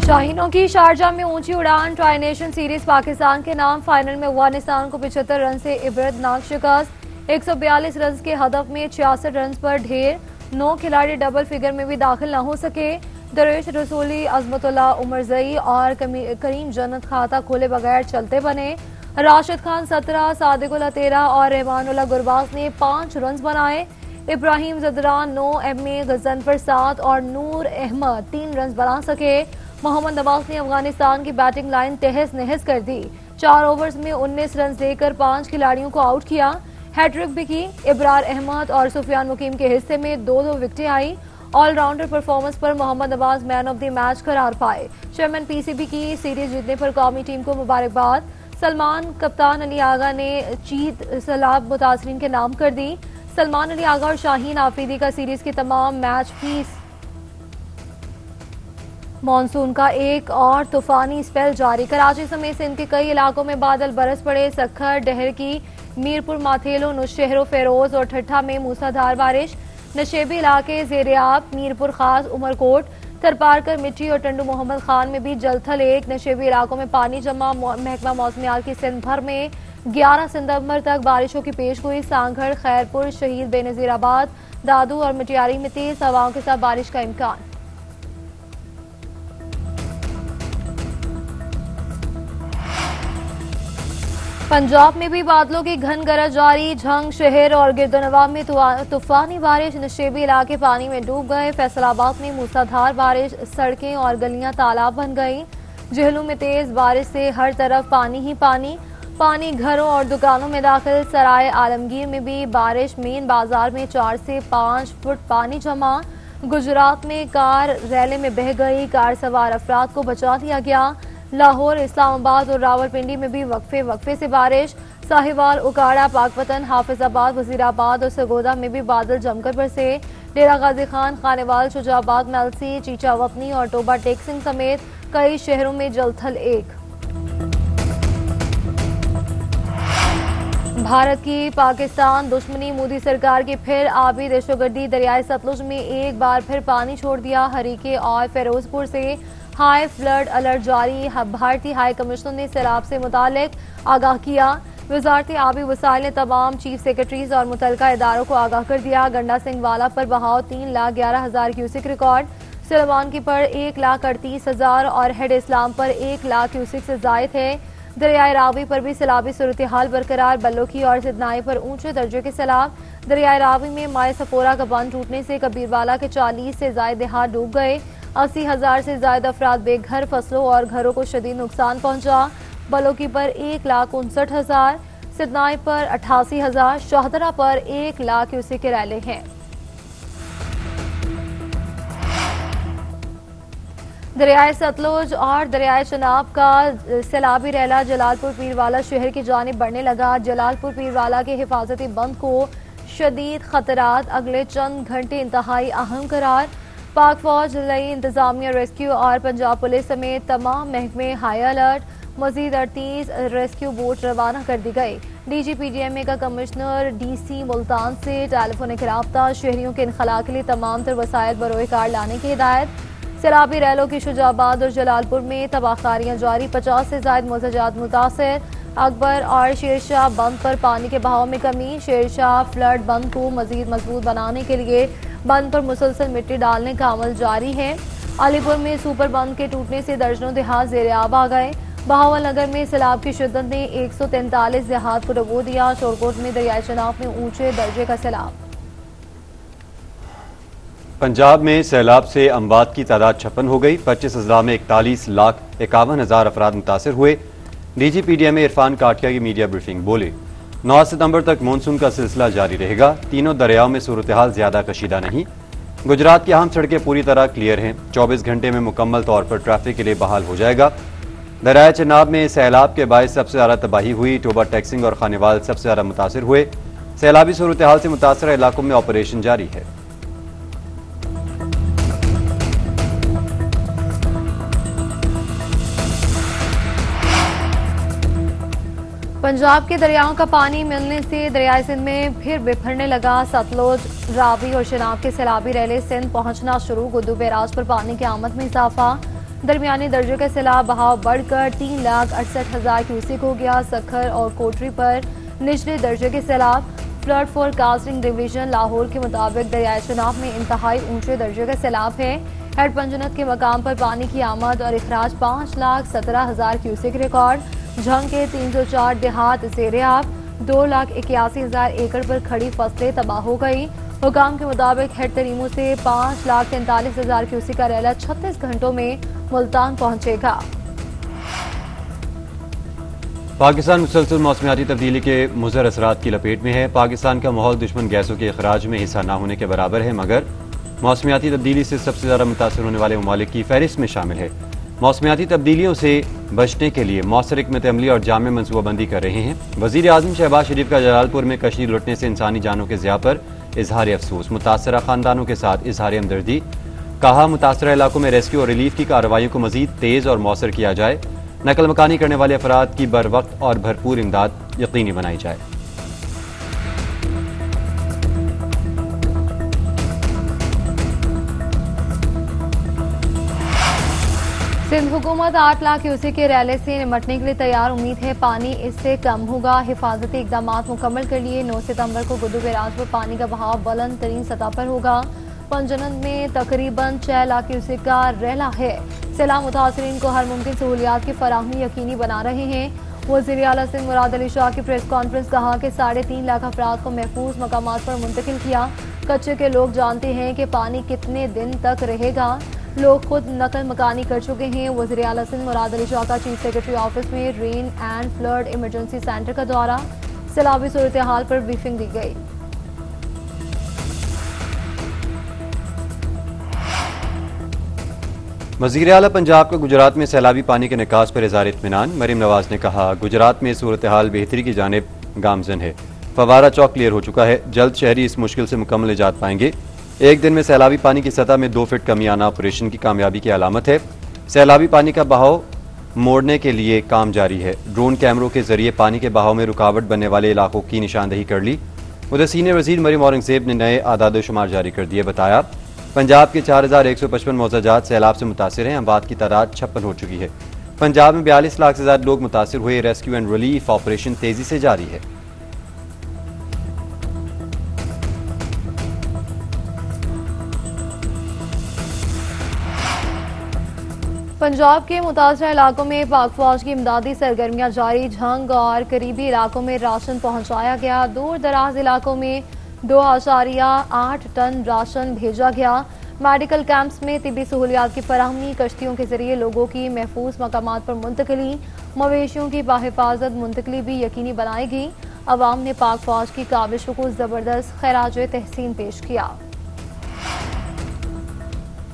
शाहीनों की शारजा में ऊंची उड़ान। ट्राई नेशन सीरीज पाकिस्तान के नाम। फाइनल में अफगानिस्तान को 75 रन से इबरतनाक शिकस्त। 142 रन के हदफ में 66 रन पर ढेर। 9 खिलाड़ी डबल फिगर में भी दाखिल न हो सके। दरेश रसूली, अजमतुल्लाह उमरजई और करीम जन्नत खाता खोले बगैर चलते बने। राशिद खान 17, सादिकुल्लाह 13 और रहमानुल्लाह गुरबाज ने 5 रन बनाए। इब्राहिम जदरान 9, एम.ए. गजनफर 7 और नूर अहमद 3 रन बना सके। मोहम्मद नवाज ने अफगानिस्तान की बैटिंग लाइन तहस नहस कर दी। 4 ओवर्स में 19 रन देकर 5 खिलाड़ियों को आउट किया। हैट्रिक भी की। इब्रार अहमद और सुफियान मुकीम के हिस्से में 2-2 विकेटें आई। ऑलराउंडर परफॉर्मेंस पर Mohammad Nawaz man of the match करार पाए। चेयरमैन पीसीबी की सीरीज जीतने पर कौमी टीम को मुबारकबाद। सलमान कप्तान अली आगा ने जीत सैलाब मुतासरीन के नाम कर दी। सलमान अली आगा और शाहीन आफरीदी का सीरीज की तमाम मैच फीस। मानसून का एक और तूफानी स्पेल जारी। कराची समेत सिंध के कई इलाकों में बादल बरस पड़े। सखर, डहर की, मीरपुर, माथेलो, नौशहरों, फेरोज और ठट्ठा में मूसलाधार बारिश। नशेबी इलाके ज़ेर-ए-आब, मीरपुर खास, उमरकोट, थरपारकर, मिट्टी और टंडू मोहम्मद खान में भी जलथल। एक नशेबी इलाकों में पानी जमा। महकमा मौसमियात की सिंध भर में 11 सितंबर तक बारिशों की पेशगोई। सांगड़, खैरपुर, शहीद बेनजीराबाद, दादू और मटियारी में तेज हवाओं के साथ बारिश का इम्कान। पंजाब में भी बादलों की घन गरज जारी। झंग, शहर और गिरदनवा में तूफानी बारिश। नशेबी इलाके पानी में डूब गए। फैसलाबाद में मूसलाधार बारिश। सड़कें और गलियां तालाब बन गई। जहलू में तेज बारिश से हर तरफ पानी ही पानी। पानी घरों और दुकानों में दाखिल। सराय आलमगीर में भी बारिश। मेन बाजार में 4 से 5 फुट पानी जमा। गुजरात में कार रैले में बह गई। कार सवार अफराद को बचा लिया गया। लाहौर, इस्लामाबाद और रावलपिंडी में भी वक्फे से बारिश। साहिवाल, उकाड़ा, पाकपतन, हाफिजाबाद, वजीराबाद और सरगोदा में भी बादल जमकर बरसे। डेरा गाजी खान, खानेवाल, शुजाबाद, मेलसी, चीचा वतनी और टोबा टेक्सिंग समेत कई शहरों में जलथल एक। भारत की पाकिस्तान दुश्मनी। मोदी सरकार की फिर आबी दहशतगर्दी। दरियाई सतलुज में एक बार फिर पानी छोड़ दिया। हरीके और फिरोजपुर से हाई फ्लड अलर्ट जारी। भारतीय हाई कमिश्नर ने सैलाब से मुतालिक आगाह किया। वजारत आबी वसाइल ने तमाम चीफ सेक्रेटरीज और मुतलका इदारों को आगाह कर दिया। गंडा सिंह वाला पर बहाव 3,11,000 क्यूसिक रिकॉर्ड। सिलवान की पर 1,38,000 और हेड इस्लाम पर 1,00,000 क्यूसिक से जायद है। दरियाई रावी पर भी सैलाबी सूरत हाल बरकरार। बल्लोकी और सिदनाई पर ऊंचे दर्जे के सैलाब। दरियाई रावी में माए सपोरा का बांध टूटने से कबीरवाला के 40 से ज्यादा देहात डूब गए। 80,000 से ज्यादा अफराद बेघर। फसलों और घरों को शदीद नुकसान पहुंचा। बलोकी पर 1,59,000, सिदनाई पर 88,000, शाहदरा पर 1,00,000 क्यूसिक के रैले हैं। दरियाए सतलुज और दरियाए चनाब का सैलाबी रैला जलालपुर पीरवाला शहर की जानिब बढ़ने लगा। जलालपुर पीरवाला के हिफाजती बंद को शदीद खतरात। अगले चंद घंटे इंतहाई अहम करार। पाक फौज, जिलाई इंतजामिया, रेस्क्यू और पंजाब पुलिस समेत तमाम महकमे हाई अलर्ट। मजीद 38 रेस्क्यू बोट रवाना कर दी गई। DGPDMA का कमिश्नर DC मुल्तान से टेलीफोनिक राब्ता। शहरियों के इनखला के लिए तमाम तर वसायल बरोए कार लाने की हिदायत। सैलाबी रैलों की शुजाबाद और जलालपुर में तबाहकारियां जारी। 50 से ज्यादा मुआवजात मुतासर। अकबर और शेरशाह बंद पर पानी के बहाव में कमी। शेरशाह फ्लड बंद को मजीद मजबूत बनाने के लिए बंद पर मुसलसल मिट्टी डालने का अमल जारी है। अलीपुर में सुपर बंद के टूटने से दर्जनों देहात ज़ेर-ए-आब आ गए। बहावल नगर में सैलाब की शिद्दत ने 143 देहात को डुबो दिया। शोरकोट में दरियाई चनाब में ऊंचे दर्जे का सैलाब। पंजाब में सैलाब से अमवात की तादाद 56 हो गई। 25 अजला में 41,51,000 अफराद मुतासर हुए। DGPDMA इरफान काटिया की मीडिया ब्रीफिंग बोले, 9 सितंबर तक मानसून का सिलसिला जारी रहेगा। तीनों दरियाओं में सूरत हाल ज्यादा कशीदा नहीं। गुजरात की अहम सड़कें पूरी तरह क्लियर हैं। 24 घंटे में मुकम्मल तौर पर ट्रैफिक के लिए बहाल हो जाएगा। दरियाए चनाब में सैलाब के बायस सबसे ज्यादा तबाही हुई। टोबा टेक्सिंग और खानेवाल सबसे ज्यादा मुतासर हुए। सैलाबी सूरत हाल से मुतासर इलाकों में ऑपरेशन जारी है। पंजाब के दरियाओं का पानी मिलने से दरियाई सिंध में फिर बिखरने लगा। सतलुज, रावी और शनाब के सैलाबी रैले सिंध पहुंचना शुरू। गुद्दू बैराज पर पानी की आमद में इजाफा। दरमियाने दर्जे का सैलाब बहाव बढ़कर 3,68,000 क्यूसेक हो गया। सखर और कोटरी पर निचले दर्जे के सैलाब। फ्लड फोरकास्टिंग डिवीजन लाहौर के मुताबिक दरियाए चनाब में इंतहाई ऊंचे दर्जे का सैलाब है। हेड पंजनत के मकाम पर पानी की आमद और इखराज 5,17,000 क्यूसेक रिकॉर्ड। झंग के 304 देहात ज़ेरे आब। 2,81,000 एकड़ पर खड़ी फसलें तबाह हो गई। हुकाम के मुताबिक हेड तरीमों से 5,43,000 क्यूसेक का रैला 36 घंटों में मुल्तान पहुंचेगा। पाकिस्तान मुसलसल मौसमियाती तब्दीली के मुज़र असरात की लपेट में है। पाकिस्तान का माहौल दुश्मन गैसों के अखराज में हिस्सा न होने के बराबर है, मगर मौसमियाती तब्दीली से सबसे ज़्यादा मुतासर होने वाले ममालिक की फहरिस्त में शामिल है। मौसमियाती तब्दीलियों से बचने के लिए मौसर हिकमत अमली और जामे मनसूबाबंदी कर रहे हैं। वज़ीर आज़म शहबाज शरीफ का जलालपुर में कश्ती लुटने से इंसानी जानों के ज़िया पर इजहार अफसोस। मुतासरा खानदानों के साथ इजहार हमदर्दी। कहा, मुतासरा इलाकों में रेस्क्यू और रिलीफ की कार्रवाइयों को मजीद तेज और मौसर किया जाए। नकल मकानी करने वाले अफराद की बर वक्त और भरपूर इमदाद यकीनी बनाई जाए। सिंध हुकूमत 8 लाख क्यूसेक के रैले से निमटने के लिए तैयार। उम्मीद है पानी इससे कम होगा। हिफाजती इकदाम मुकम्मल कर लिए। 9 सितंबर को गुड्डू बैराज पर पानी का बहाव बुलंद तरीन सतह पर होगा। पंजनद में तकरीबन 6 लाख क्यूसेक का रैला है। सैलाब मुतासरीन को हर मुमकिन सहूलियात की फराहमी यकीनी बना रहे हैं। वज़ीर आला सिंध मुराद अली शाह की प्रेस कॉन्फ्रेंस। कहा कि 3.5 लाख अफराद को महफूज मकामात पर मुंतकिल किया। कच्चे के लोग जानते हैं कि पानी कितने दिन तक रहेगा। लोग खुद नकल मकानी कर चुके हैं। वज़ीर आला सिंध मुराद अली शाह का चीफ सेक्रेटरी ऑफिस में rain and flood emergency centre का दौरा। सैलाबी सूरत हाल पर ब्रीफिंग दी गई। वज़ीर आला पंजाब का गुजरात में सैलाबी पानी के निकास पर इज़हार इत्मीनान। मरीम नवाज ने कहा, गुजरात में सूरत हाल बेहतरी की जानिब गामजन है। फवारा चौक क्लियर हो चुका है। जल्द शहरी इस मुश्किल से मुकम्मल निजात पाएंगे। एक दिन में सैलाबी पानी की सतह में 2 फीट कमी आना ऑपरेशन की कामयाबी की अलामत है। सैलाबी पानी का बहाव मोड़ने के लिए काम जारी है। ड्रोन कैमरों के जरिए पानी के बहाव में रुकावट बनने वाले इलाकों की निशानदेही कर ली। उधर सीनियर वज़ीर मरीम औरंगज़ेब ने नए आदाद शुमार जारी कर दिए। बताया, पंजाब के 4,155 मौजाजात सैलाब से मुतासिर हैं। अमवात की तादाद 56 हो चुकी है। पंजाब में 42 लाख से ज्यादा लोग मुतासिर हुए। रेस्क्यू एंड रिलीफ ऑपरेशन तेजी से जारी है। पंजाब के मुतासरा इलाकों में पाक फौज की इमदादी सरगर्मियां जारी। झंग और करीबी इलाकों में राशन पहुंचाया गया। दूर दराज इलाकों में 2.8 टन राशन भेजा गया। मेडिकल कैंप्स में तिबी सहूलियात की फराहमी। कश्तियों के जरिए लोगों की महफूज मकामात पर मुंतकली। मवेशियों की बाहिफाजत मुंतकली भी यकीनी बनाएगी। अवाम ने पाक फौज की काबिशों को जबरदस्त खैराज तहसीन पेश किया।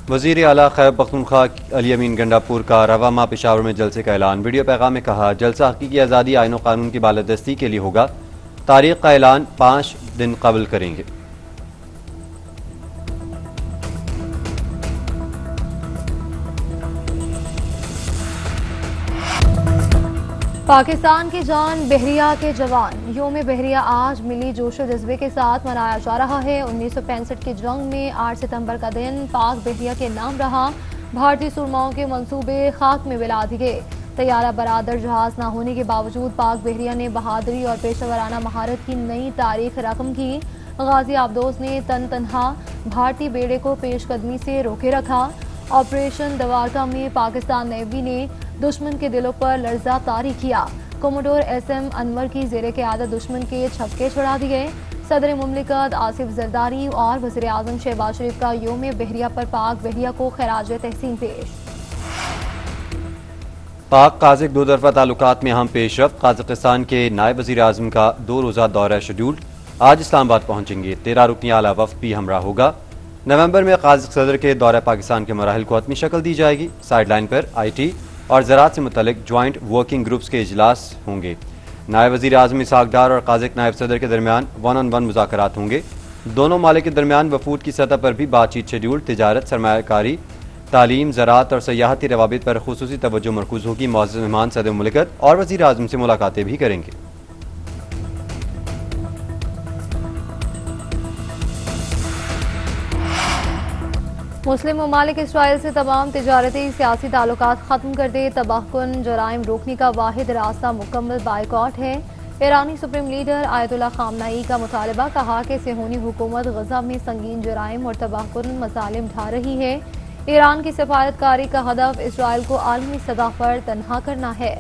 वज़ीर आला खैबर पख्तूनख्वा अली अमीन गंडापुर का रवा माह पेशावर में जलसे का ऐलान। वीडियो पैगाम में कहा, जलसा हकीकी आज़ादी आईन और कानून की बालादस्ती के लिए होगा। तारीख का ऐलान 5 दिन कबल करेंगे। पाकिस्तान की जान बहरिया के जवान। योम बहरिया आज मिली जोशो जज्बे के साथ मनाया जा रहा है। 1965 की जंग में 8 सितंबर का दिन पाक बहरिया के नाम रहा। भारतीय सुरमाओं के मंसूबे खाक में मिला दिए। तैयारा बरादर जहाज न होने के बावजूद पाक बहरिया ने बहादुरी और पेशेवराना महारत की नई तारीख रकम की। गाजी आबदोज ने तनहा भारतीय बेड़े को पेशकदमी से रोके रखा। ऑपरेशन द्वारका में पाकिस्तान नेवी ने दुश्मन के दिलों पर लर्जा तारी किया। कोमोडोर SM अनवर की जेरे क़यादत दुश्मन के छक्के छुड़ा दिए। सदर मुमलिकत आसिफ जरदारी और वज़ीर आज़म शहबाज शरीफ का योम बहरिया पर पाक बहरिया को खैराज तहसीन पेश। पाक काज़िक दो तरफा ताल्लुकात में अहम पेशरफ्त। काज़िकिस्तान के नायब वज़ीर आज़म का 2 रोज़ा दौरा शेड्यूल्ड। आज इस्लामाबाद पहुंचेंगे। 13 रुकनी आला वफ़द भी हमरा होगा। नवंबर में काज़िक सदर के दौरा पाकिस्तान के मराहिल को हतमी शक्ल दी जाएगी। साइडलाइन पर IT और ज़राअत से मुतल्लिक ज्वाइंट वर्किंग ग्रुप्स के इजलास होंगे। नायब वज़ीर आज़म इसहाक डार और काज़िक नायब सदर के दरमियान 1-on-1 मुज़ाकरात होंगे। दोनों मालिक के दरमियान वफूद की सतह पर भी बातचीत शेड्यूल। तिजारत, सरमायाकारी, तालीम, ज़राअत और सयाहती रवाबित पर खुसूसी तवज्जो मरकूज़ होगी। मुअज़्ज़ज़ मेहमान सदर मुमलिकत और वज़ीर आज़म से मुलाकातें भी करेंगे। मुस्लिम ममालिक इसराइल से तमाम तिजारती सियासी ताल्लुकात खत्म कर दे, तबाहकुन जराइम रोकने का वाहिद रास्ता मुकम्मल बाइकॉट है। ईरानी सुप्रीम लीडर आयतुल्लाह खामनाई का मुतालबा, कहा कि सेहूनी हुकूमत गजा में संगीन जराइम और तबाहकुन मसालिम ढा रही है। ईरान की सफारतकारी का हदफ इसराइल को आलमी सतह पर तनहा करना है।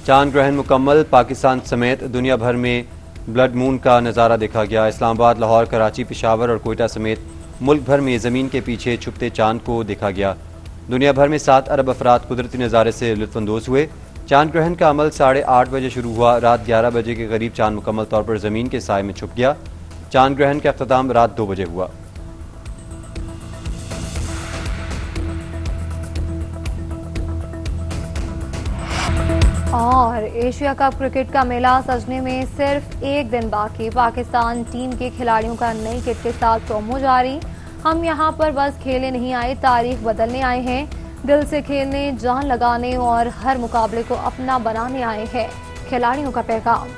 चांद ग्रहण मुकम्मल, पाकिस्तान समेत दुनिया भर में ब्लड मून का नज़ारा देखा गया। इस्लामाबाद, लाहौर, कराची, पेशावर और कोयटा समेत मुल्क भर में ज़मीन के पीछे छुपते चांद को देखा गया। दुनिया भर में 7 अरब अफराद कुदरती नज़ारे से लुत्फ़अंदोज़ हुए। चांद ग्रहण का अमल 8:30 बजे शुरू हुआ। रात 11 बजे के करीब चांद मुकम्मल तौर पर ज़मीन के साए में छुप गया। चांद ग्रहण का अख्ताम रात 2 बजे हुआ। और एशिया कप क्रिकेट का मेला सजने में सिर्फ एक दिन बाकी। पाकिस्तान टीम के खिलाड़ियों का नई किट के साथ प्रोमो जारी। हम यहाँ पर बस खेलने नहीं आए, तारीख बदलने आए हैं। दिल से खेलने, जान लगाने और हर मुकाबले को अपना बनाने आए हैं, खिलाड़ियों का पैगाम।